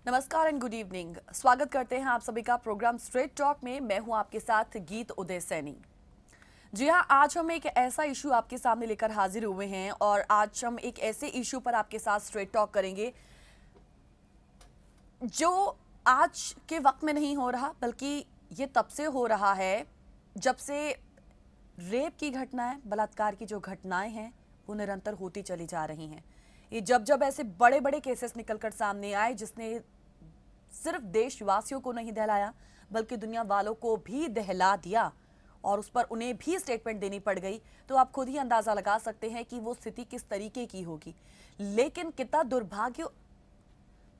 नमस्कार and good evening. स्वागत करते हैं आप सभी का प्रोग्राम स्ट्रेट टॉक में। मैं हूं आपके साथ गीत उदय सैनी। जी हां, आज हम एक ऐसा इशू आपके सामने लेकर हाजिर हुए हैं और आज हम एक ऐसे इशू पर आपके साथ स्ट्रेट टॉक करेंगे जो आज के वक्त में नहीं हो रहा, बल्कि ये तब से हो रहा है जब से रेप की घटनाएं, बलात्कार की जो घटनाएं हैं वो निरंतर होती चली जा रही हैं। ये जब जब ऐसे बड़े बड़े केसेस निकलकर सामने आए जिसने सिर्फ देशवासियों को नहीं दहलाया बल्कि दुनिया वालों को भी दहला दिया और उस पर उन्हें भी स्टेटमेंट देनी पड़ गई, तो आप खुद ही अंदाजा लगा सकते हैं कि वो स्थिति किस तरीके की होगी। लेकिन कितना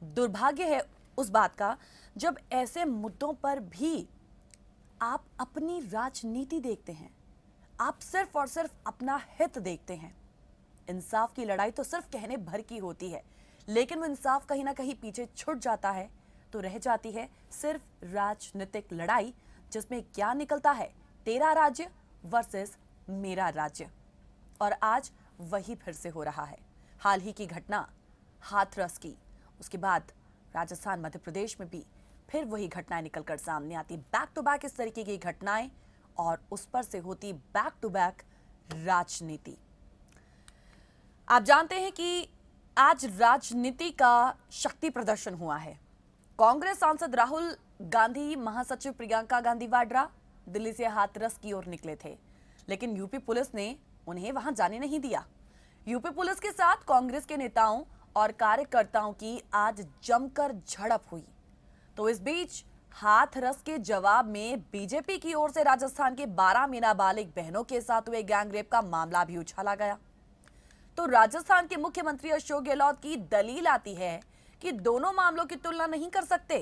दुर्भाग्य है उस बात का जब ऐसे मुद्दों पर भी आप अपनी राजनीति देखते हैं, आप सिर्फ और सिर्फ अपना हित देखते हैं। इंसाफ की लड़ाई तो सिर्फ कहने भर की होती है, लेकिन वो इंसाफ कहीं ना कहीं पीछे छूट जाता है तो रह जाती है सिर्फ राजनीतिक लड़ाई, जिसमें क्या निकलता है, तेरा राज्य वर्सेस मेरा राज्य। और आज वही फिर से हो रहा है। हाल ही की घटना हाथरस की, उसके बाद राजस्थान मध्य प्रदेश में भी फिर वही घटनाएं निकलकर सामने आती, बैक टू बैक इस तरीके की घटनाएं, और उस पर से होती बैक टू बैक राजनीति। आप जानते हैं कि आज राजनीति का शक्ति प्रदर्शन हुआ है। कांग्रेस सांसद राहुल गांधी, महासचिव प्रियंका गांधी वाड्रा दिल्ली से हाथरस की ओर निकले थे, लेकिन यूपी पुलिस ने उन्हें वहां जाने नहीं दिया। यूपी पुलिस के साथ कांग्रेस के नेताओं और कार्यकर्ताओं की आज जमकर झड़प हुई। तो इस बीच हाथरस के जवाब में बीजेपी की ओर से राजस्थान के 12 नाबालिग बहनों के साथ हुए गैंगरेप का मामला भी उछाला गया। तो राजस्थान के मुख्यमंत्री अशोक गहलोत की दलील आती है कि दोनों मामलों की तुलना नहीं कर सकते।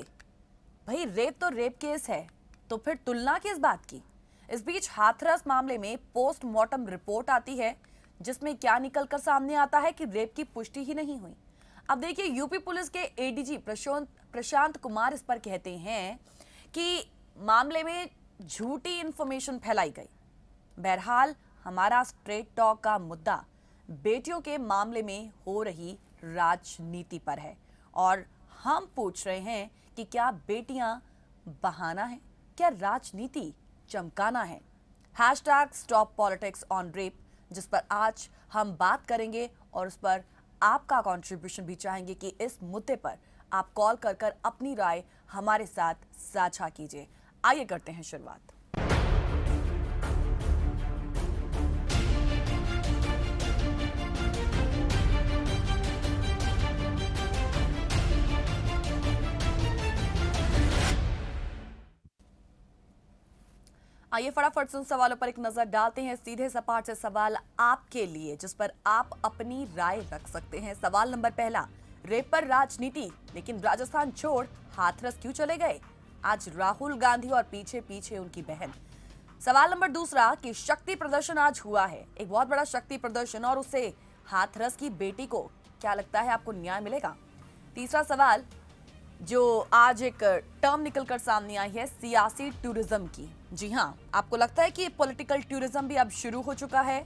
भाई, रेप तो रेप केस है, तो फिर तुलना किस बात की। इस बीच हाथरस मामले में पोस्टमार्टम रिपोर्ट आती है जिसमें क्या निकलकर सामने आता है कि रेप की पुष्टि ही नहीं हुई। अब देखिए, यूपी पुलिस के एडीजी प्रशांत कुमार इस पर कहते हैं कि मामले में झूठी इंफॉर्मेशन फैलाई गई। बहरहाल, हमारा स्ट्रेट टॉक का मुद्दा बेटियों के मामले में हो रही राजनीति पर है और हम पूछ रहे हैं कि क्या बेटियां बहाना है, क्या राजनीति चमकाना है। #StopPoliticsOnRape, जिस पर आज हम बात करेंगे और उस पर आपका कंट्रीब्यूशन भी चाहेंगे कि इस मुद्दे पर आप कॉल कर अपनी राय हमारे साथ साझा कीजिए। आइए करते हैं शुरुआत। आइए फटाफट से उन सवालों पर एक नजर डालते हैं। सीधे सपाट से सवाल आपके लिए जिस पर आप अपनी राय रख सकते हैं। सवाल नंबर पहला, रेप पर राजनीति, लेकिन राजस्थान छोड़ हाथरस क्यों चले गए आज राहुल गांधी और पीछे पीछे उनकी बहन। सवाल नंबर दूसरा कि शक्ति प्रदर्शन आज हुआ है, एक बहुत बड़ा शक्ति प्रदर्शन, और उससे हाथरस की बेटी को क्या लगता है आपको न्याय मिलेगा। तीसरा सवाल, जो आज एक टर्म निकलकर सामने आई है सियासी टूरिज्म की। जी हां, आपको लगता है कि पॉलिटिकल टूरिज्म भी अब शुरू हो चुका है।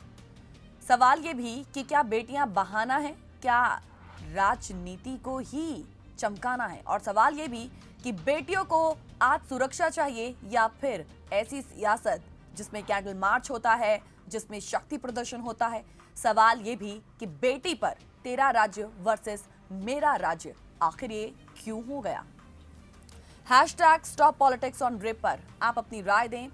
सवाल ये भी कि क्या बेटियां बहाना है, क्या राजनीति को ही चमकाना है, और सवाल ये भी कि बेटियों को आज सुरक्षा चाहिए या फिर ऐसी सियासत जिसमें कैंडल मार्च होता है, जिसमें शक्ति प्रदर्शन होता है। सवाल ये भी कि बेटी पर तेरा राज्य वर्सेस मेरा राज्य आखिर ये क्यों हो गया। #StopPoliticsOnRape पर आप अपनी राय दें।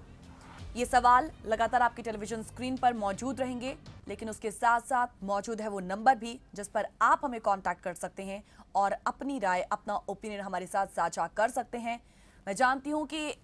ये सवाल लगातार आपकी टेलीविजन स्क्रीन पर मौजूद रहेंगे, लेकिन उसके साथ साथ मौजूद है वो नंबर भी जिस पर आप हमें कांटेक्ट कर सकते हैं और अपनी राय, अपना ओपिनियन हमारे साथ साझा कर सकते हैं। मैं जानती हूं कि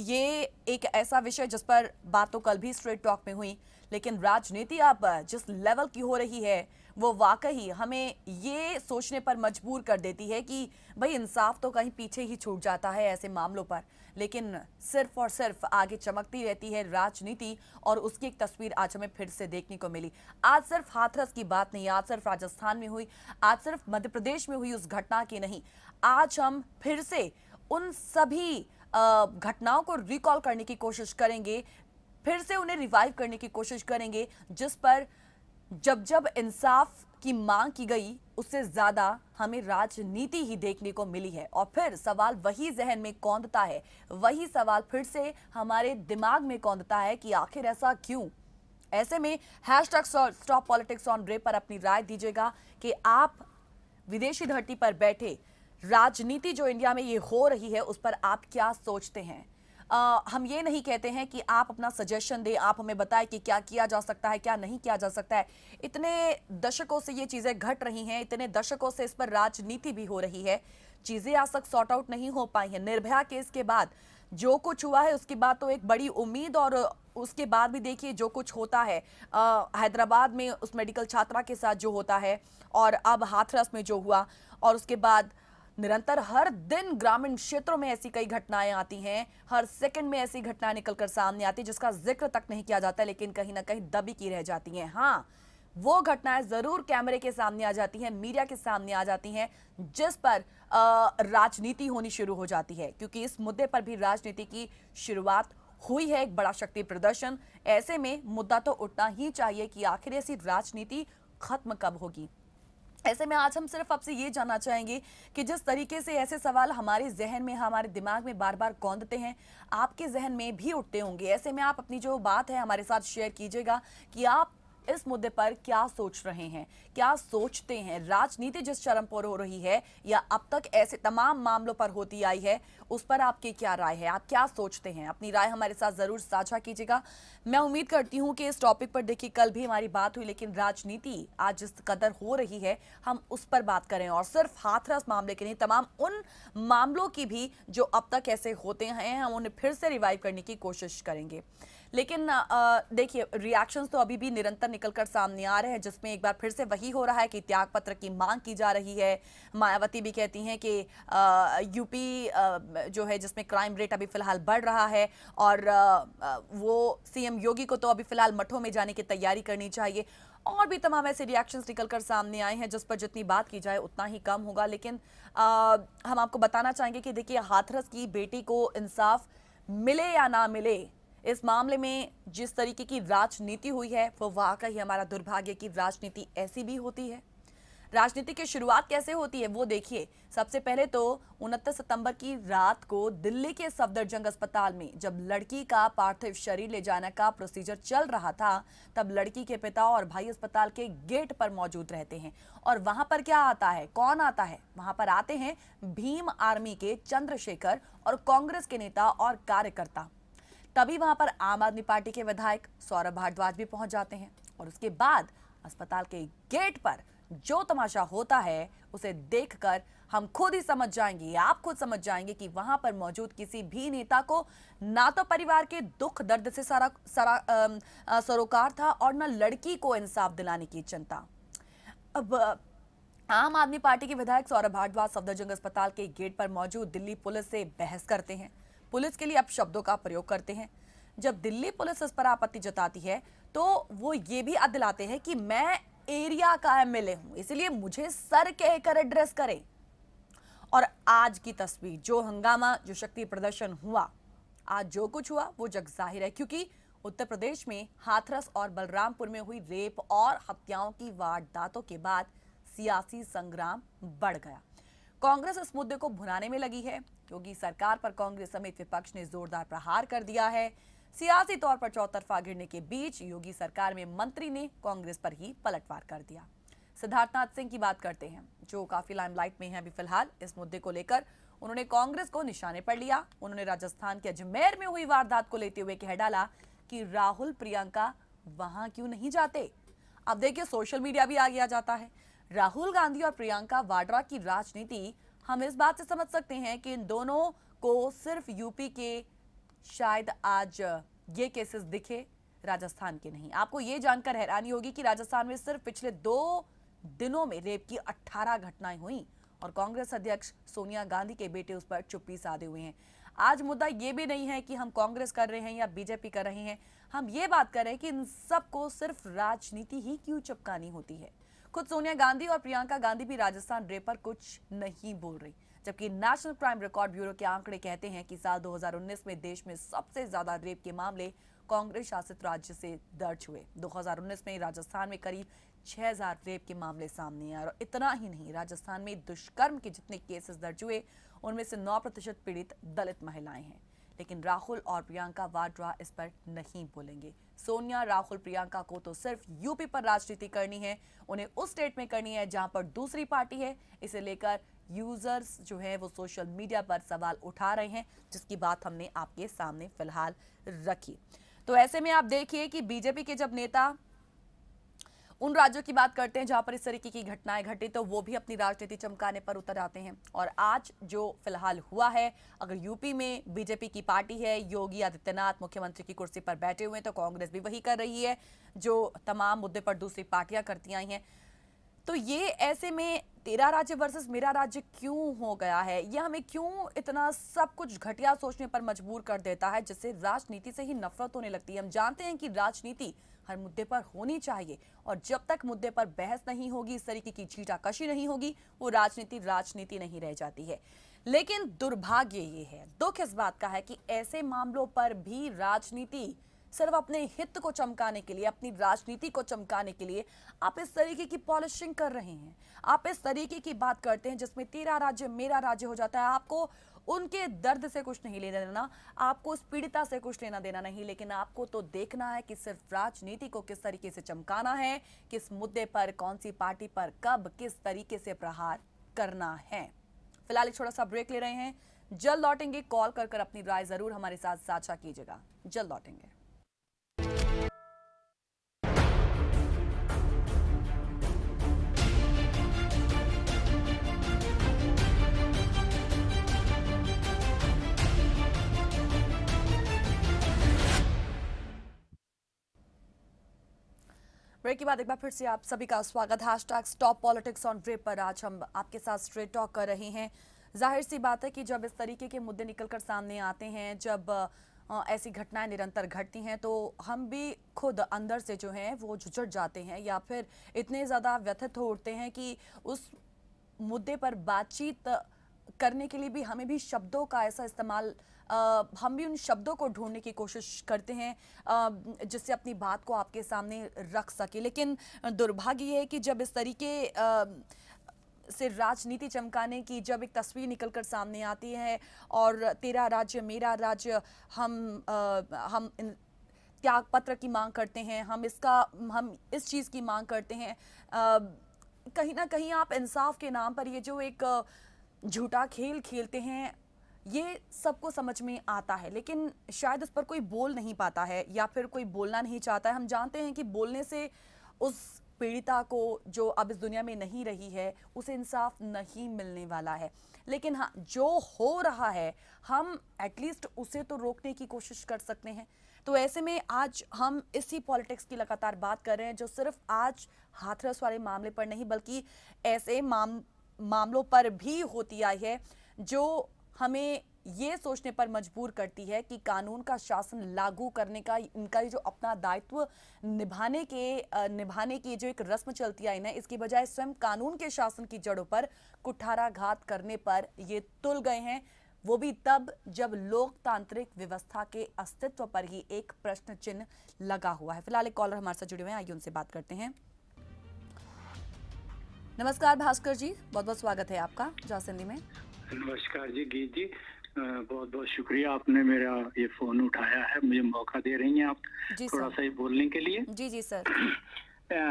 ये एक ऐसा विषय जिस पर बात तो कल भी स्ट्रेट टॉक में हुई, लेकिन राजनीति अब जिस लेवल की हो रही है वो वाकई हमें ये सोचने पर मजबूर कर देती है कि भाई इंसाफ तो कहीं पीछे ही छूट जाता है ऐसे मामलों पर, लेकिन सिर्फ और सिर्फ आगे चमकती रहती है राजनीति, और उसकी एक तस्वीर आज हमें फिर से देखने को मिली। आज सिर्फ हाथरस की बात नहीं, आज सिर्फ राजस्थान में हुई, आज सिर्फ मध्य प्रदेश में हुई उस घटना की नहीं, आज हम फिर से उन सभी घटनाओं को रिकॉल करने की कोशिश करेंगे, फिर से उन्हें रिवाइव करने की कोशिश करेंगे जिस पर जब जब इंसाफ की मांग की गई उससे ज्यादा हमें राजनीति ही देखने को मिली है। और फिर सवाल वही जहन में कौंधता है, वही सवाल फिर से हमारे दिमाग में कौंधता है कि आखिर ऐसा क्यों। ऐसे में हैशटैग स्टॉप पॉलिटिक्स ऑन रे पर अपनी राय दीजिएगा कि आप विदेशी धरती पर बैठे राजनीति जो इंडिया में ये हो रही है उस पर आप क्या सोचते हैं। हम ये नहीं कहते हैं कि आप अपना सजेशन दें, आप हमें बताएं कि क्या किया जा सकता है, क्या नहीं किया जा सकता है। इतने दशकों से ये चीजें घट रही हैं, इतने दशकों से इस पर राजनीति भी हो रही है, चीजें आज तक सॉर्ट आउट नहीं हो पाई हैं। निर्भया केस के बाद जो कुछ हुआ है उसके बाद तो एक बड़ी उम्मीद, और उसके बाद भी देखिए जो कुछ होता है हैदराबाद में उस मेडिकल छात्रा के साथ जो होता है, और अब हाथरस में जो हुआ, और उसके बाद निरंतर हर दिन ग्रामीण क्षेत्रों में ऐसी कई घटनाएं आती हैं, हर सेकंड में ऐसी घटनाएं निकलकर सामने आती जिसका जिक्र तक नहीं किया जाता, लेकिन कहीं ना कहीं दबी की रह जाती हैं। हाँ, वो घटनाएं जरूर कैमरे के सामने आ जाती हैं, मीडिया के सामने आ जाती हैं, जिस पर राजनीति होनी शुरू हो जाती है, क्योंकि इस मुद्दे पर भी राजनीति की शुरुआत हुई है, एक बड़ा शक्ति प्रदर्शन। ऐसे में मुद्दा तो उठना ही चाहिए कि आखिर ऐसी राजनीति खत्म कब होगी। ऐसे में आज हम सिर्फ आपसे ये जानना चाहेंगे कि जिस तरीके से ऐसे सवाल हमारे जहन में, हमारे दिमाग में बार बार कौंधते हैं, आपके जहन में भी उठते होंगे। ऐसे में आप अपनी जो बात है हमारे साथ शेयर कीजिएगा कि आप इस मुद्दे पर क्या सोच रहे हैं, क्या सोचते हैं। राजनीति जिस चरम पर हो रही है या अब तक ऐसे तमाम मामलों पर होती आई है, उस पर आपकी क्या राय है, आप क्या सोचते हैं, अपनी राय हमारे साथ जरूर साझा कीजिएगा। मैं उम्मीद करती हूं कि इस टॉपिक पर देखिए कल भी हमारी बात हुई, लेकिन राजनीति आज जिस कदर हो रही है हम उस पर बात करें, और सिर्फ हाथरस मामले के नहीं, तमाम उन मामलों की भी जो अब तक ऐसे होते हैं हम उन्हें फिर से रिवाइव करने की कोशिश करेंगे। लेकिन देखिए रिएक्शंस तो अभी भी निरंतर निकलकर सामने आ रहे हैं, जिसमें एक बार फिर से वही हो रहा है कि त्याग पत्र की मांग की जा रही है। मायावती भी कहती हैं कि यूपी जो है जिसमें क्राइम रेट अभी फिलहाल बढ़ रहा है, और वो सीएम योगी को तो अभी फिलहाल मठों में जाने की तैयारी करनी चाहिए। और भी तमाम ऐसे रिएक्शंस निकलकर सामने आए हैं जिस पर जितनी बात की जाए उतना ही कम होगा। लेकिन हम आपको बताना चाहेंगे कि देखिए हाथरस की बेटी को इंसाफ मिले या ना मिले, इस मामले में जिस तरीके की राजनीति हुई है वो वाकई हमारा दुर्भाग्य की राजनीति ऐसी भी होती है। राजनीति की शुरुआत कैसे होती है वो देखिए। सबसे पहले तो 29 सितंबर की रात को दिल्ली के सफदरजंग अस्पताल में जब लड़की का पार्थिव शरीर ले जाने का प्रोसीजर चल रहा था, तब लड़की के पिता और भाई अस्पताल के गेट पर मौजूद रहते हैं। और वहां पर क्या आता है, कौन आता है, वहां पर आते हैं भीम आर्मी के चंद्रशेखर और कांग्रेस के नेता और कार्यकर्ता। तभी वहां पर आम आदमी पार्टी के विधायक सौरभ भारद्वाज भी पहुंच जाते हैं, और उसके बाद अस्पताल के गेट पर जो तमाशा होता है उसे देखकर हम खुद ही समझ जाएंगे, आप खुद समझ जाएंगे कि वहां पर मौजूद किसी भी नेता को ना तो परिवार के दुख दर्द से सरोकार था, और न लड़की को इंसाफ दिलाने की चिंता। अब आम आदमी पार्टी के विधायक सौरभ भारद्वाज सफदरजंग अस्पताल के गेट पर मौजूद दिल्ली पुलिस से बहस करते हैं, पुलिस के लिए अपशब्दों का प्रयोग करते हैं। जब दिल्ली पुलिस इस पर आपत्ति जताती है तो वो ये भी याद दिलाते हैं कि मैं एरिया का एमएलए हूं, इसलिए मुझे सर कहकर एड्रेस करें। और आज की तस्वीर, जो हंगामा, जो शक्ति प्रदर्शन हुआ, आज जो कुछ हुआ वो जग जाहिर है, क्योंकि उत्तर प्रदेश में हाथरस और बलरामपुर में हुई रेप और हत्याओं की वारदातों के बाद सियासी संग्राम बढ़ गया। कांग्रेस इस मुद्दे को भुनाने में लगी है, क्योंकि सरकार पर कांग्रेस समेत विपक्ष ने जोरदार प्रहार कर दिया है। सियासी तौर पर चौतरफा गिरने के बीच योगी सरकार में मंत्री ने कांग्रेस पर ही पलटवार कर दिया। सिद्धार्थनाथ सिंह की बात करते हैं, जो काफी लाइमलाइट में हैं अभी फिलहाल इस मुद्दे को लेकर। उन्होंने कांग्रेस को निशाने पर लिया। उन्होंने राजस्थान के अजमेर में हुई वारदात को लेते हुए कह डाला कि राहुल प्रियंका वहां क्यों नहीं जाते। अब देखिए सोशल मीडिया भी आ गया जाता है। राहुल गांधी और प्रियंका वाड्रा की राजनीति हम इस बात से समझ सकते हैं कि इन दोनों को सिर्फ यूपी के शायद आज ये केसेस दिखे, राजस्थान के नहीं। आपको ये जानकर हैरानी होगी कि राजस्थान में सिर्फ पिछले 2 दिनों में रेप की 18 घटनाएं हुई, और कांग्रेस अध्यक्ष सोनिया गांधी के बेटे उस पर चुप्पी साधे हुए हैं। आज मुद्दा ये भी नहीं है कि हम कांग्रेस कर रहे हैं या बीजेपी कर रहे हैं, हम ये बात कर रहे हैं कि इन सबको सिर्फ राजनीति ही क्यों चिपकानी होती है। खुद सोनिया गांधी और प्रियंका गांधी भी राजस्थान रेप पर कुछ नहीं बोल रही, जबकि नेशनल क्राइम रिकॉर्ड ब्यूरो के आंकड़े कहते हैं कि साल 2019 में देश में सबसे ज्यादा रेप के मामले कांग्रेस शासित राज्य से दर्ज हुए। 2019 में राजस्थान में करीब 6000 रेप के मामले सामने आए और इतना ही नहीं, राजस्थान में दुष्कर्म के जितने केसेस दर्ज हुए उनमें से 9% पीड़ित दलित महिलाएं हैं। लेकिन राहुल और प्रियंका वाड्रा इस पर नहीं बोलेंगे। सोनिया, राहुल, प्रियंका को तो सिर्फ यूपी पर राजनीति करनी है, उन्हें उस स्टेट में करनी है जहां पर दूसरी पार्टी है। इसे लेकर यूजर्स जो है वो सोशल मीडिया पर सवाल उठा रहे हैं, जिसकी बात हमने आपके सामने फिलहाल रखी। तो ऐसे में आप देखिए कि बीजेपी के जब नेता उन राज्यों की बात करते हैं जहां पर इस तरीके की घटनाएं घटी, तो वो भी अपनी राजनीति चमकाने पर उतर आते हैं। और आज जो फिलहाल हुआ है, अगर यूपी में बीजेपी की पार्टी है, योगी आदित्यनाथ मुख्यमंत्री की कुर्सी पर बैठे हुए हैं, तो कांग्रेस भी वही कर रही है जो तमाम मुद्दे पर दूसरी पार्टियां करती आई हैं। तो ये ऐसे में तेरा राज्य वर्सेस मेरा राज्य क्यों हो गया है, ये हमें क्यों इतना सब कुछ घटिया सोचने पर मजबूर कर देता है, जिससे राजनीति से ही नफरत होने लगती है। हम जानते हैं कि राजनीति हर मुद्दे पर होनी चाहिए और जब तक मुद्दे पर बहस नहीं होगी, इस तरीके की छींटाकशी नहीं होगी, वो राजनीति राजनीति नहीं रह जाती है। लेकिन दुर्भाग्य ये है, दुख इस बात का है कि ऐसे मामलों पर भी राजनीति सिर्फ अपने हित को चमकाने के लिए, अपनी राजनीति को चमकाने के लिए आप इस तरीके की पॉलिशिंग कर रहे हैं। आप इस तरीके की बात करते हैं जिसमें तेरा राज्य मेरा राज्य हो जाता है। आपको उनके दर्द से कुछ नहीं लेना देना, आपको उस पीड़िता से कुछ लेना देना नहीं, लेकिन आपको तो देखना है कि सिर्फ राजनीति को किस तरीके से चमकाना है, किस मुद्दे पर, कौन सी पार्टी पर, कब, किस तरीके से प्रहार करना है। फिलहाल एक छोटा सा ब्रेक ले रहे हैं, जल्द लौटेंगे। कॉल कर अपनी राय जरूर हमारे साथ साझा कीजिएगा। जल्द लौटेंगे। ब्रेक के बाद एक बार फिर से आप सभी का स्वागत। Hashtag stop politics on rape पर आज हम आपके साथ स्ट्रेट टॉक कर रहे हैं। जाहिर सी बात है कि जब इस तरीके के मुद्दे निकलकर सामने आते हैं, जब ऐसी घटनाएं निरंतर घटती हैं, तो हम भी खुद अंदर से जो हैं वो झुझट जाते हैं या फिर इतने ज़्यादा व्यथित हो उठते हैं कि उस मुद्दे पर बातचीत करने के लिए भी हमें भी शब्दों का ऐसा इस्तेमाल, हम भी उन शब्दों को ढूंढने की कोशिश करते हैं जिससे अपनी बात को आपके सामने रख सके। लेकिन दुर्भाग्य ये है कि जब इस तरीके से राजनीति चमकाने की जब एक तस्वीर निकलकर सामने आती है और तेरा राज्य मेरा राज्य, हम त्याग पत्र की मांग करते हैं, हम इस चीज़ की मांग करते हैं, कहीं ना कहीं आप इंसाफ के नाम पर ये जो एक झूठा खेल खेलते हैं, ये सबको समझ में आता है, लेकिन शायद इस पर कोई बोल नहीं पाता है या फिर कोई बोलना नहीं चाहता है। हम जानते हैं कि बोलने से उस पीड़िता को, जो अब इस दुनिया में नहीं रही है, उसे इंसाफ नहीं मिलने वाला है। लेकिन हाँ, जो हो रहा है हम एटलीस्ट उसे तो रोकने की कोशिश कर सकते हैं। तो ऐसे में आज हम इसी पॉलिटिक्स की लगातार बात कर रहे हैं, जो सिर्फ आज हाथरस वाले मामले पर नहीं बल्कि ऐसे मामलों पर भी होती आई है, जो हमें ये सोचने पर मजबूर करती है कि कानून का शासन लागू करने का इनका जो अपना दायित्व निभाने की जो एक रस्म चलती आई ना, इसकी बजाय स्वयं कानून के शासन की जड़ों पर कुठाराघात करने पर ये तुल गए हैं, वो भी तब जब लोकतांत्रिक व्यवस्था के अस्तित्व पर ही एक प्रश्न चिन्ह लगा हुआ है। फिलहाल एक कॉलर हमारे साथ जुड़े हुए हैं, आइए उनसे बात करते हैं। नमस्कार भास्कर जी, बहुत बहुत स्वागत है आपका जासिंदी में। नमस्कार जी गीत जी, बहुत बहुत शुक्रिया, आपने मेरा ये फोन उठाया है, मुझे मौका दे रही हैं आप थोड़ा सा बोलने के लिए। जी जी सर।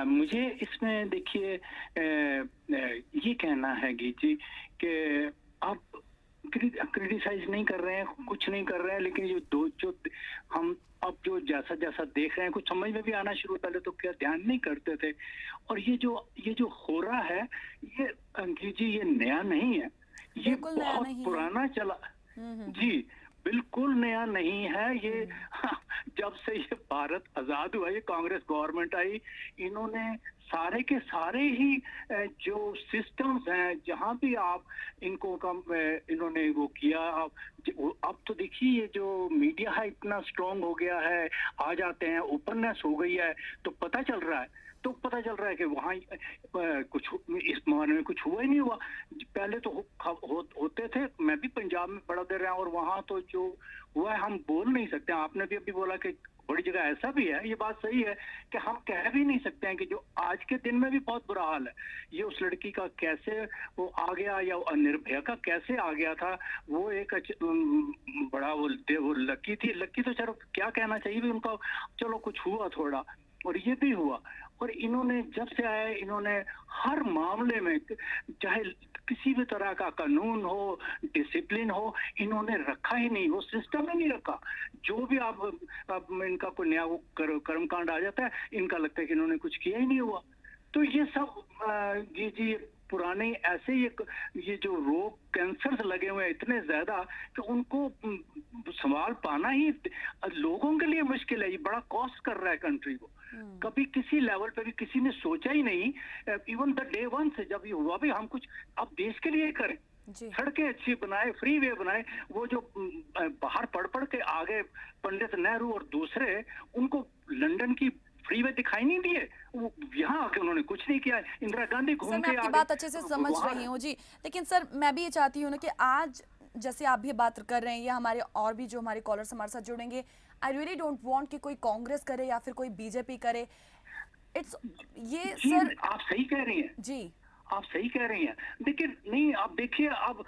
मुझे इसमें देखिए ये कहना है गीत जी कि आप क्रिटिसाइज नहीं कर रहे हैं, कुछ नहीं कर रहे हैं, लेकिन जो हम अब जो जैसा जैसा देख रहे हैं कुछ समझ में भी आना शुरू, पहले तो क्या ध्यान नहीं करते थे। और ये जो हो रहा है ये गीत जी ये नया नहीं है, ये बहुत पुराना चला जी, बिल्कुल नया नहीं है ये। जब से ये भारत आजाद हुआ, ये कांग्रेस गवर्नमेंट आई, इन्होंने सारे के सारे ही जो सिस्टम्स हैं, जहां भी आप इनको इन्होंने वो किया। अब तो देखिए ये जो मीडिया है इतना स्ट्रांग हो गया है, आ जाते हैं, ओपननेस हो गई है, तो पता चल रहा है कि वहाँ कुछ इस मामले में कुछ हुआ ही नहीं हुआ। पहले तो होते थे, मैं भी पंजाब में बड़ा देर रहा और वहाँ तो जो हुआ है हम बोल नहीं सकते। आपने भी अभी बोला कि बड़ी जगह ऐसा भी है, ये बात सही है कि हम कह भी नहीं सकते हैं कि जो आज के दिन में भी बहुत बुरा हाल है, ये उस लड़की का कैसे वो आ गया या निर्भया का कैसे आ गया था। वो एक बड़ा वो लकी थी, लकी तो चलो क्या कहना चाहिए भी उनका, चलो कुछ हुआ थोड़ा, और ये भी हुआ। और इन्होंने जब से आए, इन्होंने हर मामले में, चाहे किसी भी तरह का कानून हो, डिसिप्लिन हो, इन्होंने रखा ही नहीं, वो सिस्टम ही नहीं रखा। जो भी आप इनका कोई नया कर्मकांड आ जाता है, इनका लगता है कि इन्होंने कुछ किया ही नहीं हुआ। तो ये सब जी पुराने ऐसे ये जो रोग कैंसर्स लगे हुए हैं इतने ज्यादा कि उनको संभाल पाना ही लोगों के लिए मुश्किल है। ये बड़ा कॉस्ट कर रहा है कंट्री को। कभी किसी लेवल पे भी किसी ने सोचा ही नहीं, इवन द डे वन से जब ये हुआ भी, हम कुछ अब देश के लिए करें, सड़कें अच्छी बनाए, फ्री वे बनाए। वो जो बाहर पढ़ के आगे पंडित नेहरू और दूसरे, उनको लंदन की फ्री वे दिखाई नहीं दिए, वो यहाँ आके उन्होंने कुछ नहीं किया। इंदिरा गांधी घूम के आपकी बात अच्छे से समझ रही हूँ जी, लेकिन सर मैं भी ये चाहती हूँ ना कि आज जैसे आप भी बात कर रहे हैं, या हमारे और भी जो हमारे कॉलर्स हमारे साथ जुड़ेंगे, आई रियली डोंट वांट कि कोई कांग्रेस करे या फिर कोई बीजेपी करे। इट्स ये सर आप सही कह रही हैं जी, आप सही कह रही हैं, लेकिन नहीं आप देखिए, अब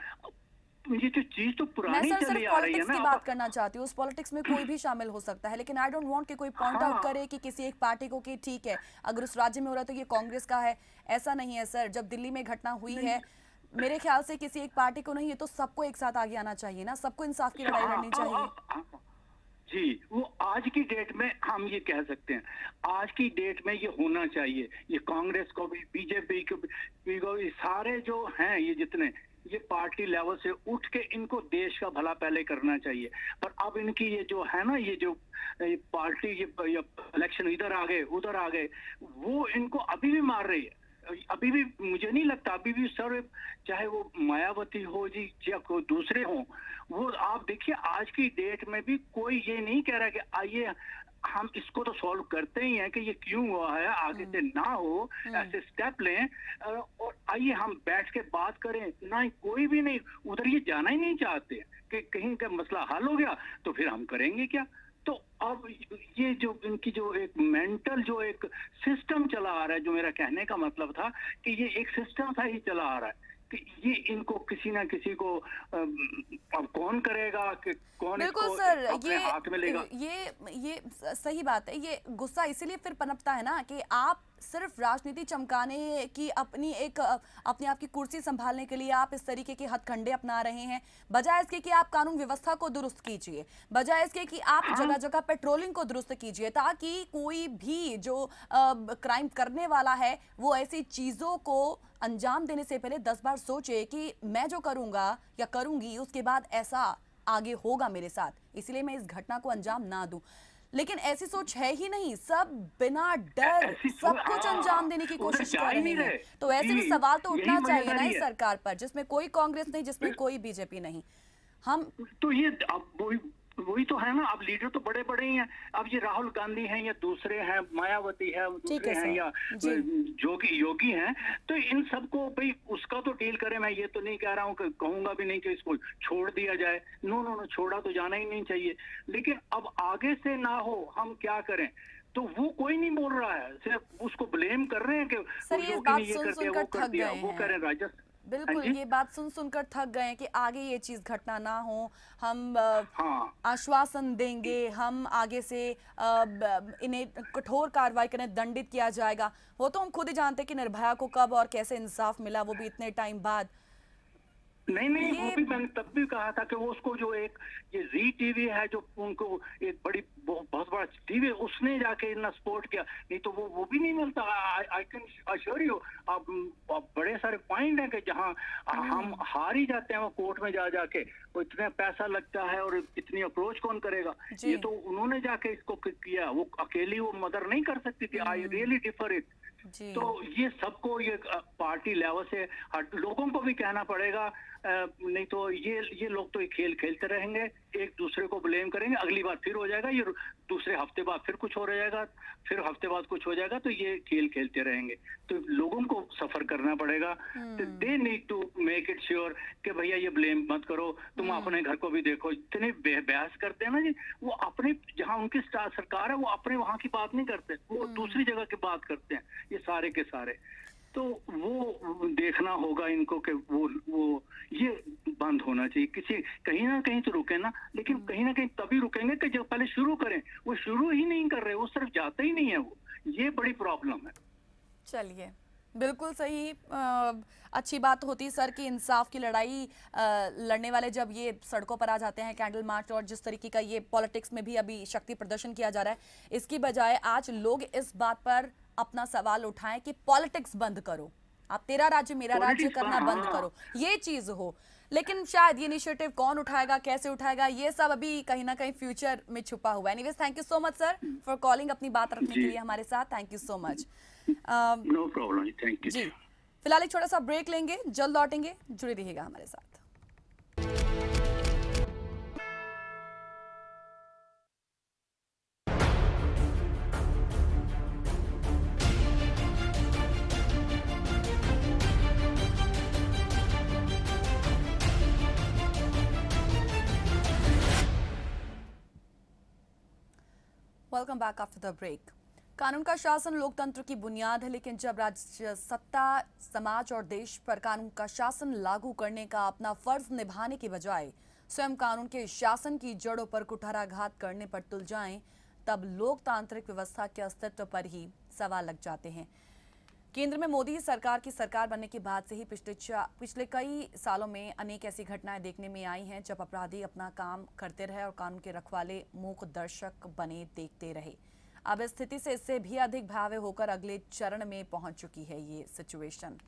ये जो चीज तो पुरानी चली आ रही है ना। की बात करना चाहती हूँ, उस पॉलिटिक्स में कोई भी शामिल हो सकता है, लेकिन आई डोंट वांट कि कोई पॉइंट आउट करे कि किसी एक पार्टी को कि ठीक है अगर उस राज्य में हो रहा है तो ये कांग्रेस का है। ऐसा नहीं है सर। जब दिल्ली में घटना हुई है, मेरे ख्याल से किसी एक पार्टी को नहीं है तो सबको एक साथ आगे आना चाहिए ना, सबको इंसाफ की लड़ाई लड़नी चाहिए। जी, वो आज की डेट में हम ये कह सकते हैं, आज की डेट में ये होना चाहिए। ये कांग्रेस को भी, बीजेपी को भी, सारे जो हैं ये जितने, ये पार्टी लेवल से उठ के इनको देश का भला पहले करना चाहिए। पर अब इनकी ये जो है ना, ये जो पार्टी ये इलेक्शन इधर आ गए उधर आ गए, वो इनको अभी भी मार रही है। अभी भी मुझे नहीं लगता, अभी भी सर, चाहे वो मायावती हो जी या कोई दूसरे हो, वो आप देखिए आज की डेट में भी कोई ये नहीं कह रहा कि आइए हम इसको तो सॉल्व करते ही हैं कि ये क्यों हुआ है, आगे से ना हो, ऐसे स्टेप लें और आइए हम बैठ के बात करें। ना कोई भी नहीं, उधर ये जाना ही नहीं चाहते कि कहीं का मसला हल हो गया तो फिर हम करेंगे क्या। तो अब ये जो इनकी जो एक मेंटल जो एक सिस्टम चला आ रहा है, जो मेरा कहने का मतलब था कि ये एक सिस्टम सा ही चला आ रहा है कि ये इनको किसी ना किसी को अब कौन करेगा कि कौन बिल्कुल इसको सर, अपने हाथ में लेगा। ये सही बात है। ये गुस्सा इसीलिए फिर पनपता है ना कि आप सिर्फ राजनीति चमकाने की अपनी आप की कुर्सी संभालने के लिए आप इस तरीके के हथकंडे अपना रहे हैं, बजाय इसके कि आप कानून व्यवस्था को दुरुस्त कीजिए, बजाय इसके कि आप जगह जगह पेट्रोलिंग को दुरुस्त कीजिए, ताकि कोई भी जो क्राइम करने वाला है वो ऐसी चीजों को अंजाम देने से पहले 10 बार सोचे कि मैं जो करूंगा या करूंगी उसके बाद ऐसा आगे होगा मेरे साथ, इसलिए मैं इस घटना को अंजाम ना दूं। लेकिन ऐसी सोच है ही नहीं, सब बिना डर सब कुछ अंजाम देने की कोशिश कर रहे हैं। तो ऐसे में सवाल तो उठना चाहिए ना इस सरकार पर, जिसमें कोई कांग्रेस नहीं, जिसमें कोई बीजेपी नहीं। हम तो ये अब वही तो है ना, अब लीडर तो बड़े बड़े ही हैं। अब ये राहुल गांधी हैं या दूसरे हैं, मायावती है, दूसरे हैं या जो कि योगी हैं, तो इन सबको भाई उसका तो डील करें। मैं ये तो नहीं कह रहा हूँ कि कहूंगा भी नहीं कि इसको छोड़ दिया जाए, नो, छोड़ा तो जाना ही नहीं चाहिए। लेकिन अब आगे से ना हो, हम क्या करें? तो वो कोई नहीं बोल रहा है, सिर्फ उसको ब्लेम कर रहे हैं कि योगी ने ये कर दिया, वो कर दिया, वो करें राजस्थान। बिल्कुल, ये बात सुन कर थक गए हैं कि आगे ये चीज घटना ना हो। हम आश्वासन देंगे, हम आगे से इन्हें कठोर कार्रवाई करें, दंडित किया जाएगा। वो तो हम खुद ही जानते हैं कि निर्भया को कब और कैसे इंसाफ मिला, वो भी इतने टाइम बाद। नहीं, वो भी मैंने तब भी कहा था कि वो उसको जो एक ये जी टीवी है, जो उनको एक बहुत बड़ा टीवी, उसने जाके इतना सपोर्ट किया, नहीं तो वो भी नहीं मिलता। आई कैन अश्योर यू, अब बड़े सारे पॉइंट हैं कि जहां हम हार ही जाते हैं, वो कोर्ट में जाके वो इतना पैसा लगता है और इतनी अप्रोच कौन करेगा। ये तो उन्होंने जाके इसको किया, वो अकेली वो मदर नहीं कर सकती थी। I really differ it. तो ये सबको ये पार्टी लेवल से लोगों को भी कहना पड़ेगा, नहीं तो ये लोग तो ये खेल खेलते रहेंगे एक दूसरे को ब्लेम करेंगे, अगली बार फिर हो जाएगा, ये दूसरे हफ्ते बाद फिर कुछ हो जाएगा, फिर हफ्ते बाद कुछ हो जाएगा, तो ये खेल खेलते रहेंगे। तो लोगों को सफर करना पड़ेगा। They need to make it sure कि भैया ये ब्लेम मत करो, तुम अपने घर को भी देखो। इतने बहस करते हैं ना जी, वो अपने जहां उनकी सरकार है वो अपने वहां की बात नहीं करते, वो दूसरी जगह की बात करते हैं ये सारे के सारे। तो वो देखना होगा इनको कि वो ये बंद होना चाहिए। किसी कहीं ना कहीं तो रुके ना, लेकिन कहीं ना कहीं तभी रुकेंगे कि जब पहले शुरू करें। वो शुरू ही नहीं कर रहे, वो सिर्फ जाता ही नहीं है, वो ये बड़ी प्रॉब्लम है। चलिए, बिल्कुल सही। अच्छी बात होती सर कि इंसाफ की लड़ाई लड़ने वाले जब ये सड़कों पर आ जाते हैं, कैंडल मार्च और जिस तरीके का ये पॉलिटिक्स में भी अभी शक्ति प्रदर्शन किया जा रहा है, इसकी बजाय आज लोग इस बात पर अपना सवाल उठाएं कि पॉलिटिक्स बंद करो, आप तेरा राज्य मेरा राज्य करना बंद करो, ये चीज हो। लेकिन शायद ये इनिशिएटिव कौन उठाएगा, कैसे उठाएगा, ये सब अभी कहीं ना कहीं फ्यूचर में छुपा हुआ है। Anyways, thank you so much sir for calling, अपनी बात रखने के लिए हमारे साथ। Thank you so much. No problem, thank you ji, फिलहाल एक छोटा सा ब्रेक लेंगे, जल्द लौटेंगे, जुड़े रहिएगा हमारे साथ। Welcome back after the break. कानून का शासन लोकतंत्र की बुनियाद है, लेकिन जब राज्य सत्ता समाज और देश पर कानून का शासन लागू करने का अपना फर्ज निभाने की बजाय स्वयं कानून के शासन की जड़ों पर कुठाराघात करने पर तुल जाएं, तब लोकतांत्रिक व्यवस्था के अस्तित्व पर ही सवाल लग जाते हैं। केंद्र में मोदी सरकार की सरकार बनने के बाद से ही पिछले कई सालों में अनेक ऐसी घटनाएं देखने में आई हैं जब अपराधी अपना काम करते रहे और कानून के रखवाले मूक दर्शक बने देखते रहे। अब इस स्थिति से इससे भी अधिक भयावह होकर अगले चरण में पहुंच चुकी है ये सिचुएशन।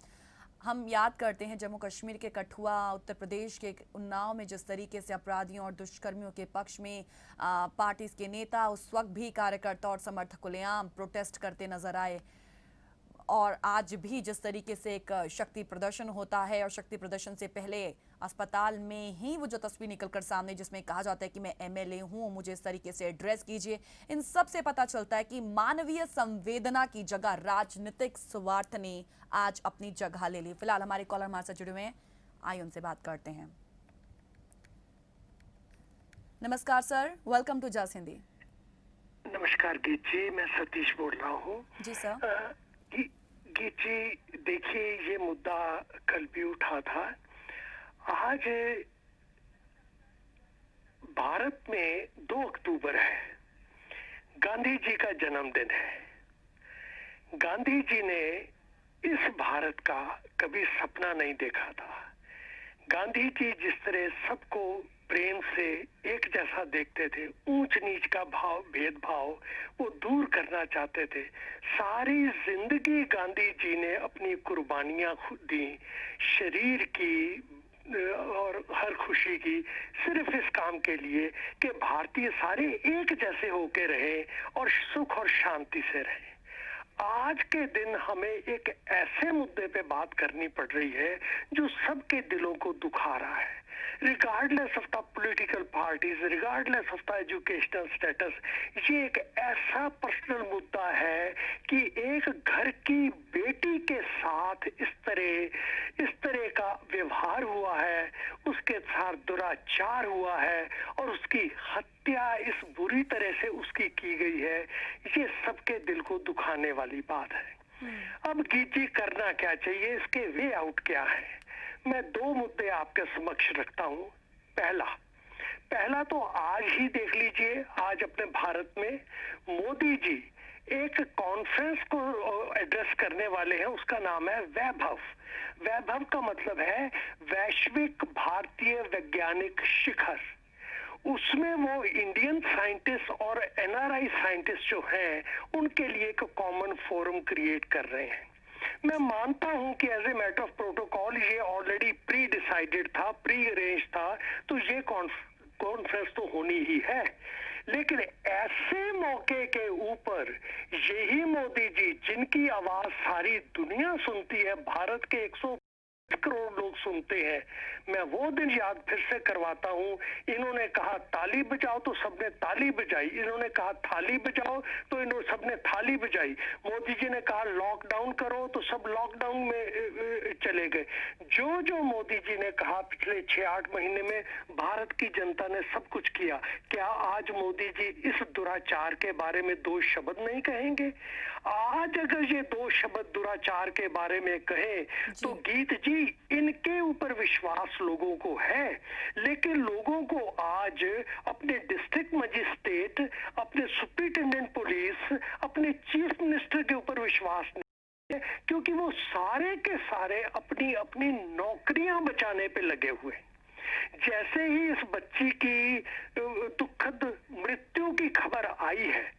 हम याद करते हैं जम्मू कश्मीर के कठुआ, उत्तर प्रदेश के उन्नाव में जिस तरीके से अपराधियों और दुष्कर्मियों के पक्ष में पार्टी के नेता उस वक्त भी कार्यकर्ता और समर्थक खुलेआम प्रोटेस्ट करते नजर आए, और आज भी जिस तरीके से एक शक्ति प्रदर्शन होता है, और शक्ति प्रदर्शन से पहले अस्पताल में ही वो जो तस्वीर निकलकर सामने जिसमें कहा जाता है कि मैं एमएलए हूं, मुझे इस तरीके से एड्रेस कीजिए, इन सब से पता चलता है कि मानवीय संवेदना की जगह राजनीतिक स्वार्थ ने आज अपनी जगह ले ली। फिलहाल हमारे कॉलर हमारे साथ जुड़े हुए हैं, आइए उनसे बात करते हैं। नमस्कार सर, वेलकम टू जस हिंदी। नमस्कार गीत जी, मैं सतीश बोल रहा हूँ। जी सर। गीत जी, देखिए ये मुद्दा कल भी उठा था। आज भारत में 2 अक्टूबर है, गांधी जी का जन्मदिन है। गांधी जी ने इस भारत का कभी सपना नहीं देखा था। गांधी जी जिस तरह सबको प्रेम से एक जैसा देखते थे, ऊंच नीच का भाव भेदभाव वो दूर करना चाहते थे। सारी जिंदगी गांधी जी ने अपनी कुर्बानियां दी, शरीर की और हर खुशी की, सिर्फ इस काम के लिए कि भारतीय सारे एक जैसे होके रहे और सुख और शांति से रहे। आज के दिन हमें एक ऐसे मुद्दे पे बात करनी पड़ रही है जो सबके दिलों को दुखा रहा है, regardless of the political parties, regardless of the educational status. ये एक ऐसा पर्सनल मुद्दा है कि एक घर की बेटी के साथ इस तरह का व्यवहार हुआ है, उसके साथ दुराचार हुआ है और उसकी हत्या इस बुरी तरह से उसकी की गई है। ये सबके दिल को दुखाने वाली बात है। अब गीत जी, करना क्या चाहिए, इसके वे आउट क्या है? मैं 2 मुद्दे आपके समक्ष रखता हूं। पहला तो आज ही देख लीजिए, आज अपने भारत में मोदी जी एक कॉन्फ्रेंस को एड्रेस करने वाले हैं, उसका नाम है वैभव। वैभव का मतलब है वैश्विक भारतीय वैज्ञानिक शिखर। उसमें वो इंडियन साइंटिस्ट और एनआरआई साइंटिस्ट जो हैं उनके लिए एक कॉमन फोरम क्रिएट कर रहे हैं। मैं मानता हूं कि as a matter of protocol ये ऑलरेडी प्री डिसाइडेड था, प्री अरेंज था, तो ये कॉन्फ्रेंस तो होनी ही है। लेकिन ऐसे मौके के ऊपर यही मोदी जी, जिनकी आवाज सारी दुनिया सुनती है, भारत के 100 करोड़ लोग सुनते हैं। मैं वो दिन याद फिर से करवाता हूं। इन्होंने कहा ताली बजाओ तो सबने ताली बजाई, इन्होंने कहा थाली बजाओ तो इन्होंने सबने थाली बजाई। मोदी जी ने कहा लॉकडाउन करो तो सब लॉकडाउन में चले गए। जो जो मोदी जी ने कहा पिछले 6-8 महीने में भारत की जनता ने सब कुछ किया। क्या आज मोदी जी इस दुराचार के बारे में 2 शब्द नहीं कहेंगे? आज अगर ये 2 शब्द दुराचार के बारे में कहें तो गीत जी इनके ऊपर विश्वास लोगों को है, लेकिन लोगों को आज अपने डिस्ट्रिक्ट मजिस्ट्रेट, अपने सुपरिटेंडेंट पुलिस, अपने चीफ मिनिस्टर के ऊपर विश्वास नहीं है, क्योंकि वो सारे के सारे अपनी अपनी नौकरियां बचाने पे लगे हुए। जैसे ही इस बच्ची की दुखद मृत्यु की खबर आई है,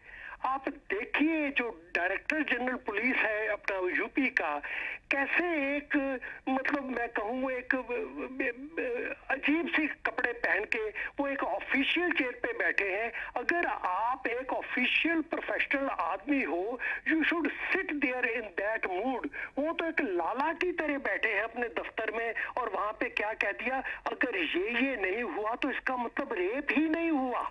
आप देखिए जो डायरेक्टर जनरल पुलिस है अपना यूपी का, कैसे एक मतलब मैं कहूँ एक अजीब सी कपड़े पहन के वो एक ऑफिशियल चेयर पे बैठे हैं। अगर आप एक ऑफिशियल प्रोफेशनल आदमी हो, you should sit there in that mood. वो तो एक लाला की तरह बैठे हैं अपने दफ्तर में, और वहां पे क्या कह दिया, अगर ये नहीं हुआ तो इसका मतलब रेप ही नहीं हुआ।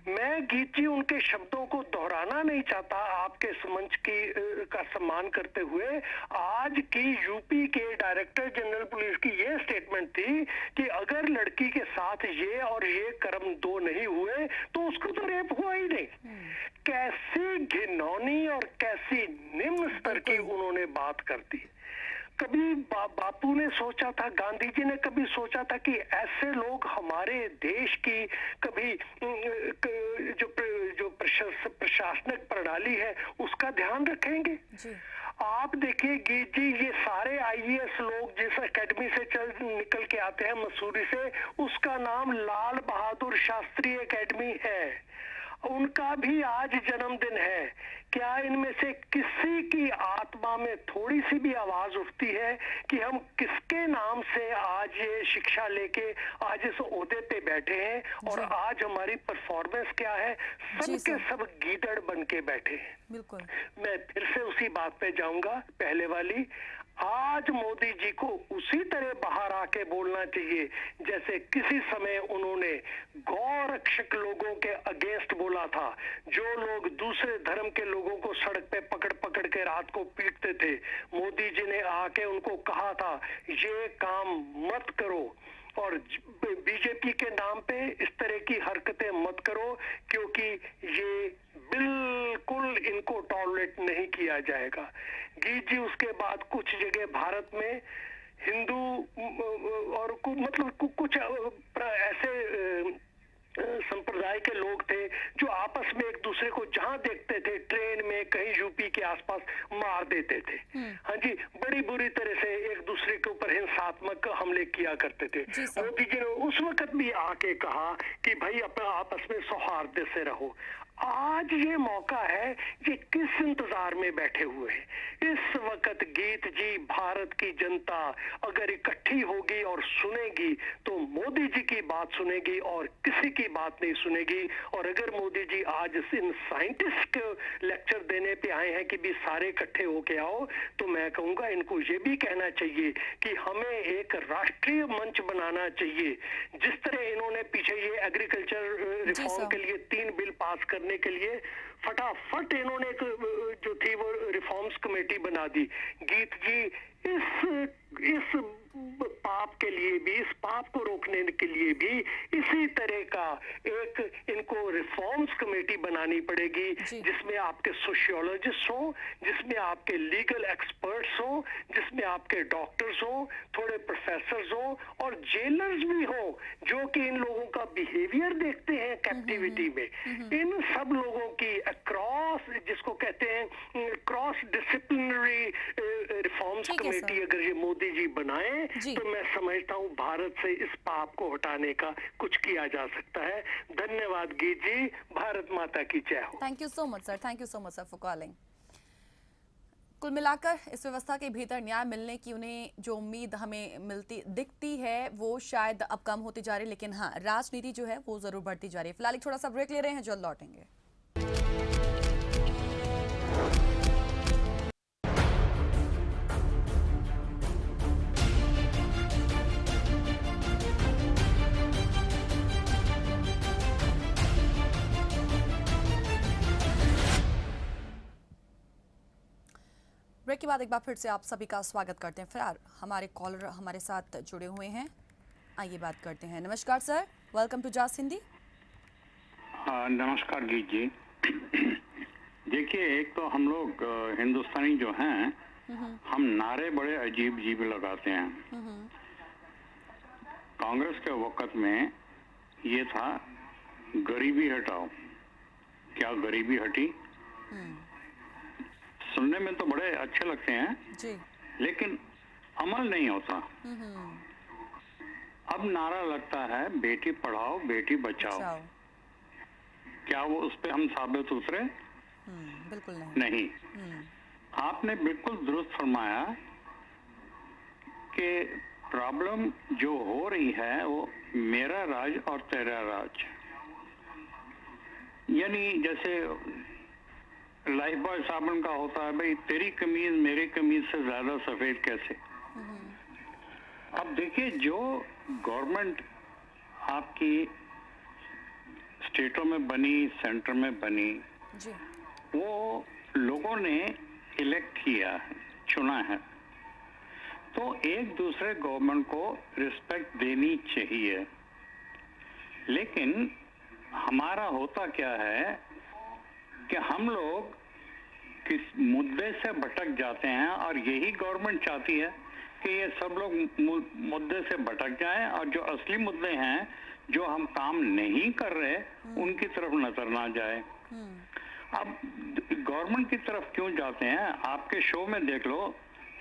मैं गीत जी उनके शब्दों को दोहराना नहीं चाहता आपके इस मंच की का सम्मान करते हुए। आज की यूपी के डायरेक्टर जनरल पुलिस की ये स्टेटमेंट थी कि अगर लड़की के साथ ये और ये कर्म 2 नहीं हुए तो उसको तो रेप हुआ ही नहीं। कैसी घिनौनी और कैसी निम्न स्तर की उन्होंने बात कर दी। कभी बापू ने सोचा था, गांधी जी ने कभी सोचा था कि ऐसे लोग हमारे देश की कभी जो प्रशासनिक प्रणाली है उसका ध्यान रखेंगे? आप देखिए गीत जी, ये सारे आईएएस लोग जिस एकेडमी से निकल के आते हैं मसूरी से, उसका नाम लाल बहादुर शास्त्री एकेडमी है। उनका भी आज जन्मदिन है। क्या इनमें से किसी की आत्मा में थोड़ी सी भी आवाज उठती है कि हम किसके नाम से आज ये शिक्षा लेके आज इस ओहदे पे बैठे हैं, और आज हमारी परफॉर्मेंस क्या है? सब के सब गीदड़ बन के बैठे हैं। बिल्कुल। मैं फिर से उसी बात पे जाऊंगा, पहले वाली। आज मोदी जी को उसी तरह बाहर आके बोलना चाहिए जैसे किसी समय उन्होंने गौ रक्षक लोगों के अगेंस्ट बोला था, जो लोग दूसरे धर्म के लोगों को सड़क पे पकड़ पकड़ के रात को पीटते थे। मोदी जी ने आके उनको कहा था ये काम मत करो, और बीजेपी के नाम पे इस तरह की हरकतें मत करो, क्योंकि ये बिल्कुल इनको टॉलरेट नहीं किया जाएगा। गीत जी उसके बाद कुछ जगह भारत में हिंदू और मतलब कुछ ऐसे संप्रदाय के लोग थे जो आपस में एक दूसरे को जहां देखते थे ट्रेन में कहीं यूपी के आसपास मार देते थे। हाँ जी, बड़ी बुरी तरह से एक दूसरे के ऊपर हिंसात्मक हमले किया करते थे। मोदी जी ने उस वक्त भी आके कहा कि भाई अपना आपस में सौहार्द से रहो। आज ये मौका है, ये किस इंतजार में बैठे हुए हैं इस वक्त? गीत जी, भारत की जनता अगर इकट्ठी होगी और सुनेगी तो मोदी जी की बात सुनेगी और किसी की बात नहीं सुनेगी। और अगर मोदी जी आज इन साइंटिस्ट को लेक्चर देने पे आए हैं कि भी सारे इकट्ठे होके आओ, तो मैं कहूंगा इनको ये भी कहना चाहिए कि हमें एक राष्ट्रीय मंच बनाना चाहिए। जिस तरह इन्होंने पीछे ये एग्रीकल्चर रिफॉर्म के लिए 3 बिल पास करने के लिए फटाफट इन्होंने जो थी वो रिफॉर्म्स कमेटी बना दी। गीत जी, इस पाप के लिए भी, इस पाप को रोकने के लिए भी इसी तरह का एक इनको रिफॉर्म्स कमेटी बनानी पड़ेगी, जिसमें आपके सोशियोलॉजिस्ट हो, जिसमें आपके लीगल एक्सपर्ट्स हो, जिसमें आपके डॉक्टर्स हो, थोड़े प्रोफेसर्स हो और जेलर्स भी हो, जो कि इन लोगों का बिहेवियर देखते हैं कैप्टिविटी में। इन सब लोगों की अक्रॉस, जिसको कहते हैं क्रॉस डिसिप्लिनरी रिफॉर्म्स कमेटी अगर ये मोदी जी बनाए तो मैं समझता हूँ भारत से इस पाप को हटाने का कुछ किया जा सकता है। धन्यवाद गीत जी, भारत माता की जय हो। Thank you so much sir, thank you so much sir for calling. कुल मिलाकर इस व्यवस्था के भीतर न्याय मिलने की उन्हें जो उम्मीद हमें दिखती है वो शायद अब कम होती जा रही है, लेकिन हाँ, राजनीति जो है वो जरूर बढ़ती जा रही है। फिलहाल एक थोड़ा सा ब्रेक ले रहे हैं, जल्द लौटेंगे। ब्रेक के बाद एक बार फिर से आप सभी का स्वागत करते हैं। फिर हमारे कॉलर हमारे साथ जुड़े हुए हैं, आइए बात करते हैं। नमस्कार सर, वेलकम टू जास हिंदी। नमस्कार गीत जी। देखिए, एक तो हम लोग हिंदुस्तानी जो हैं, हम नारे बड़े अजीब अजीब लगाते हैं। कांग्रेस के वक्त में ये था, गरीबी हटाओ। क्या गरीबी हटी? सुनने में तो बड़े अच्छे लगते हैं जी, लेकिन अमल नहीं होता। अब नारा लगता है बेटी पढ़ाओ बेटी बचाओ। जाओ। क्या वो उस पे हम साबित उतरे? बिल्कुल नहीं। नहीं। आपने बिल्कुल दुरुस्त फरमाया कि प्रॉब्लम जो हो रही है वो मेरा राज और तेरा राज, यानी जैसे लाइफ बॉय साबुन का होता है, भाई तेरी कमीज मेरी कमीज से ज्यादा सफेद कैसे। अब देखिए, जो गवर्नमेंट आपकी स्टेटों में बनी, सेंटर में बनी, जी, वो लोगों ने इलेक्ट किया है, चुना है, तो एक दूसरे गवर्नमेंट को रिस्पेक्ट देनी चाहिए। लेकिन हमारा होता क्या है कि हम लोग किस मुद्दे से भटक जाते हैं, और यही गवर्नमेंट चाहती है कि ये सब लोग मुद्दे से भटक जाएं और जो असली मुद्दे हैं, जो हम काम नहीं कर रहे, उनकी तरफ नजर ना जाए। अब गवर्नमेंट की तरफ क्यों जाते हैं? आपके शो में देख लो,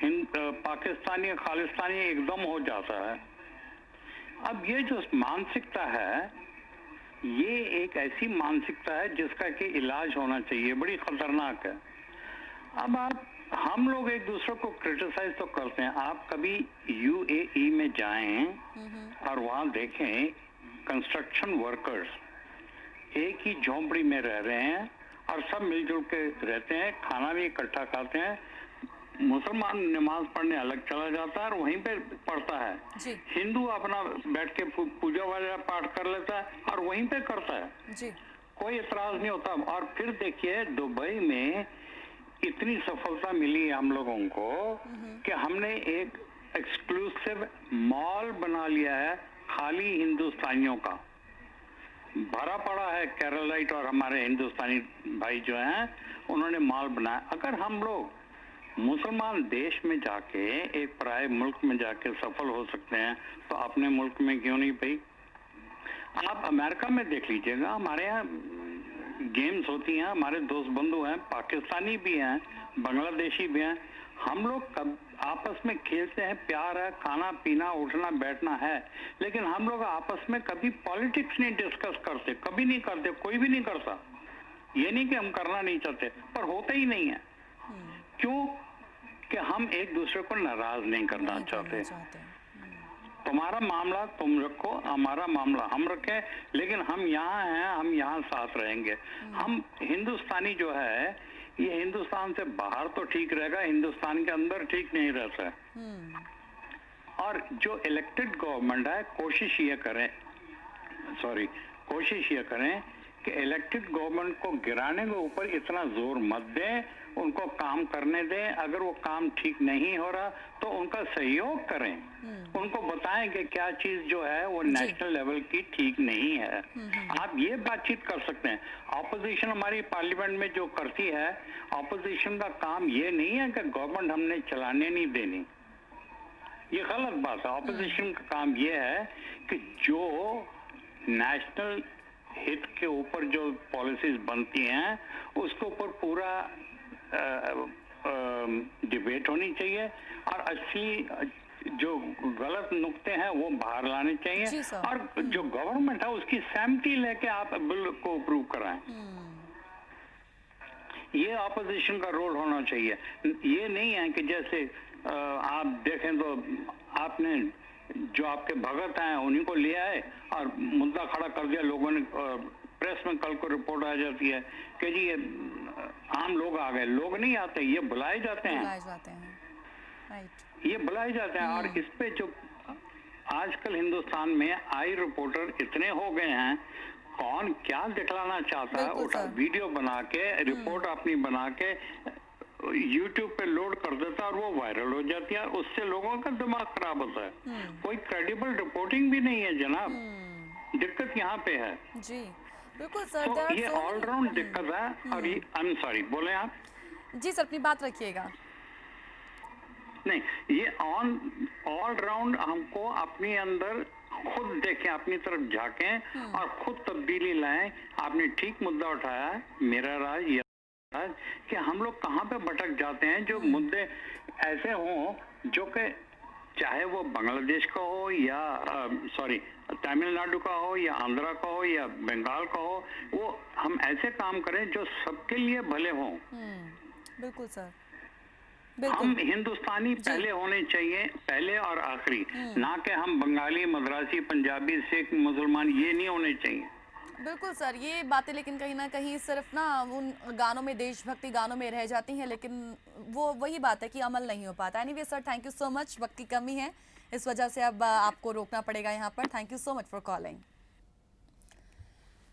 पाकिस्तानी खालिस्तानी एकदम हो जाता है। अब ये जो मानसिकता है, ये एक ऐसी मानसिकता है जिसका कि इलाज होना चाहिए, बड़ी खतरनाक है। अब हम लोग एक दूसरे को क्रिटिसाइज तो करते हैं। आप कभी यूएई में जाएं और वहां देखें कंस्ट्रक्शन वर्कर्स एक ही झोंपड़ी में रह रहे हैं और सब मिलजुल के रहते हैं, खाना भी इकट्ठा खाते हैं। मुसलमान नमाज पढ़ने अलग चला जाता है और वहीं पे पढ़ता है, हिंदू अपना बैठ के पूजा वाजा पाठ कर लेता है और वहीं पे करता है जी। कोई इतराज नहीं होता। और फिर देखिए, दुबई में इतनी सफलता मिली हम लोगों को कि हमने एक एक्सक्लूसिव मॉल बना लिया है खाली हिंदुस्तानियों का, भरा पड़ा है। केरलाइट और हमारे हिंदुस्तानी भाई जो हैं, उन्होंने मॉल बनाया। अगर हम लोग मुसलमान देश में जाके, एक पराये मुल्क में जाके सफल हो सकते हैं, तो अपने मुल्क में क्यों नहीं भाई? आप अमेरिका में देख लीजिएगा, हमारे यहाँ गेम्स होती हैं, हमारे दोस्त बंधु हैं, पाकिस्तानी भी हैं, बांग्लादेशी भी हैं। हम लोग कब आपस में खेलते हैं, प्यार है, खाना पीना उठना बैठना है, लेकिन हम लोग आपस में कभी पॉलिटिक्स नहीं डिस्कस करते, कभी नहीं करते, कोई भी नहीं करता। ये नहीं कि हम करना नहीं चाहते, पर होता ही नहीं है। क्यों? कि हम एक दूसरे को नाराज नहीं करना चाहते। तुम्हारा मामला तुम रखो, हमारा मामला हम रखें, लेकिन हम यहाँ हैं, हम यहाँ साथ रहेंगे। हम हिंदुस्तानी जो है, ये हिंदुस्तान से बाहर तो ठीक रहेगा, हिंदुस्तान के अंदर ठीक नहीं रहता है। और जो इलेक्टेड गवर्नमेंट है, कोशिश ये करें कि इलेक्टेड गवर्नमेंट को गिराने के ऊपर इतना जोर मत दें, उनको काम करने दें। अगर वो काम ठीक नहीं हो रहा तो उनका सहयोग करें, उनको बताएं कि क्या चीज जो है वो नेशनल लेवल की ठीक नहीं है। आप ये बातचीत कर सकते हैं। ऑपोजिशन हमारी पार्लियामेंट में जो करती है, ऑपोजिशन का काम ये नहीं है कि गवर्नमेंट हमने चलाने नहीं देनी, ये गलत बात है। ऑपोजिशन का काम ये है कि जो नेशनल हित के ऊपर जो पॉलिसीज बनती हैं, उसके ऊपर पूरा डिबेट होनी चाहिए, और असली जो गलत नुक्ते हैं वो बाहर लाने चाहिए, और जो गवर्नमेंट है उसकी सहमति लेके आप बिल को अप्रूव कराएं। ये ऑपोजिशन का रोल होना चाहिए। ये नहीं है कि जैसे आप देखें तो आपने जो आपके भगत हैं उन्हीं को ले आए और मुद्दा खड़ा कर दिया। लोगों ने प्रेस में कल को रिपोर्ट आ जाती है कि जी ये आम लोग आ गए। लोग नहीं आते, ये बुलाए जाते हैं, ये बुलाए जाते हैं। और इस पे जो आजकल हिंदुस्तान में आई रिपोर्टर इतने हो गए हैं, कौन क्या दिखलाना चाहता है, उठा वीडियो बना के रिपोर्ट अपनी बना के यूट्यूब पे लोड कर देता है और वो वायरल हो जाती है, उससे लोगों का दिमाग खराब होता है। कोई क्रेडिबल रिपोर्टिंग भी नहीं है जनाब, दिक्कत यहाँ पे है। जी बिल्कुल सर, तो ये ऑलराउंड दिक्कत है। और ये आई एम सॉरी, बोले आप? जी सर, अपनी बात रखिएगा। नहीं, ये ऑल राउंड हमको अपने अंदर खुद देखें, अपनी तरफ झांकें और खुद तब्दीली लाएं। आपने ठीक मुद्दा उठाया है। मेरा राज ये है कि हम लोग कहाँ पे भटक जाते हैं। जो मुद्दे ऐसे हों जो कि चाहे वो बांग्लादेश का हो या सॉरी तमिलनाडु का हो या आंध्रा का हो या बंगाल का हो, वो हम ऐसे काम करें जो सबके लिए भले हों। बिल्कुल सर, हम हिंदुस्तानी पहले होने चाहिए, पहले और आखिरी, ना कि हम बंगाली, मद्रासी, पंजाबी, सिख, मुसलमान, ये नहीं होने चाहिए। बिल्कुल सर, ये बातें लेकिन कहीं ना कहीं सिर्फ ना उन गानों में, देशभक्ति गानों में रह जाती हैं, लेकिन वो वही बात है कि अमल नहीं हो पाता। Anyway sir, thank you so much. वक्त की कमी है, इस वजह से अब आपको रोकना पड़ेगा यहाँ पर। Thank you so much for calling.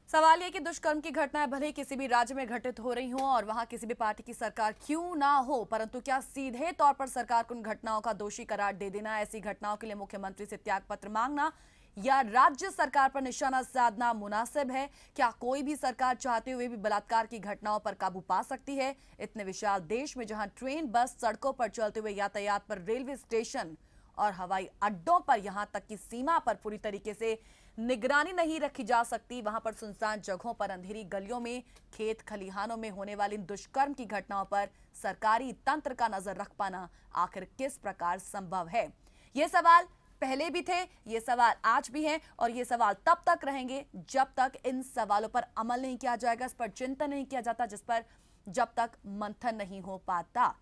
सवाल ये कि दुष्कर्म की घटनाएं भले ही किसी भी राज्य में घटित हो रही हों और वहां किसी भी पार्टी की सरकार क्यों ना हो, परंतु क्या सीधे तौर पर सरकार को उन घटनाओं का दोषी करार दे देना, ऐसी घटनाओं के लिए मुख्यमंत्री से त्याग पत्र मांगना या राज्य सरकार पर निशाना साधना मुनासिब है? क्या कोई भी सरकार चाहते हुए भी बलात्कार की घटनाओं पर काबू पा सकती है? इतने विशाल देश में जहां ट्रेन, बस, सड़कों पर चलते हुए यातायात पर, रेलवे स्टेशन और हवाई अड्डों पर, यहां तक कि सीमा पर पूरी तरीके से निगरानी नहीं रखी जा सकती, वहां पर सुनसान जगहों पर, अंधेरी गलियों में, खेत खलिहानों में होने वाली दुष्कर्म की घटनाओं पर सरकारी तंत्र का नजर रख पाना आखिर किस प्रकार संभव है? ये सवाल पहले भी थे, ये सवाल आज भी हैं और ये सवाल तब तक रहेंगे जब तक इन सवालों पर अमल नहीं किया जाएगा, इस पर चिंतन नहीं किया जाता, जिस पर जब तक मंथन नहीं हो पाता।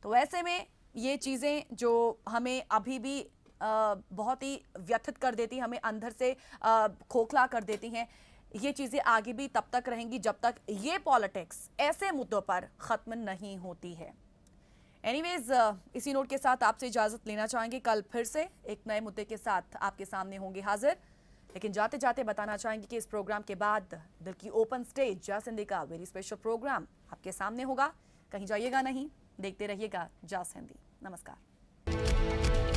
तो ऐसे में ये चीजें जो हमें अभी भी बहुत ही व्यथित कर देती, हमें अंदर से खोखला कर देती हैं, ये चीजें आगे भी तब तक रहेंगी जब तक ये पॉलिटिक्स ऐसे मुद्दों पर खत्म नहीं होती है। एनीवेज, इसी नोट के साथ आपसे इजाजत लेना चाहेंगे। कल फिर से एक नए मुद्दे के साथ आपके सामने होंगे हाजिर, लेकिन जाते जाते बताना चाहेंगे कि इस प्रोग्राम के बाद दिल की ओपन स्टेज जास हिंदी का वेरी स्पेशल प्रोग्राम आपके सामने होगा। कहीं जाइएगा नहीं, देखते रहिएगा जास हिंदी। नमस्कार।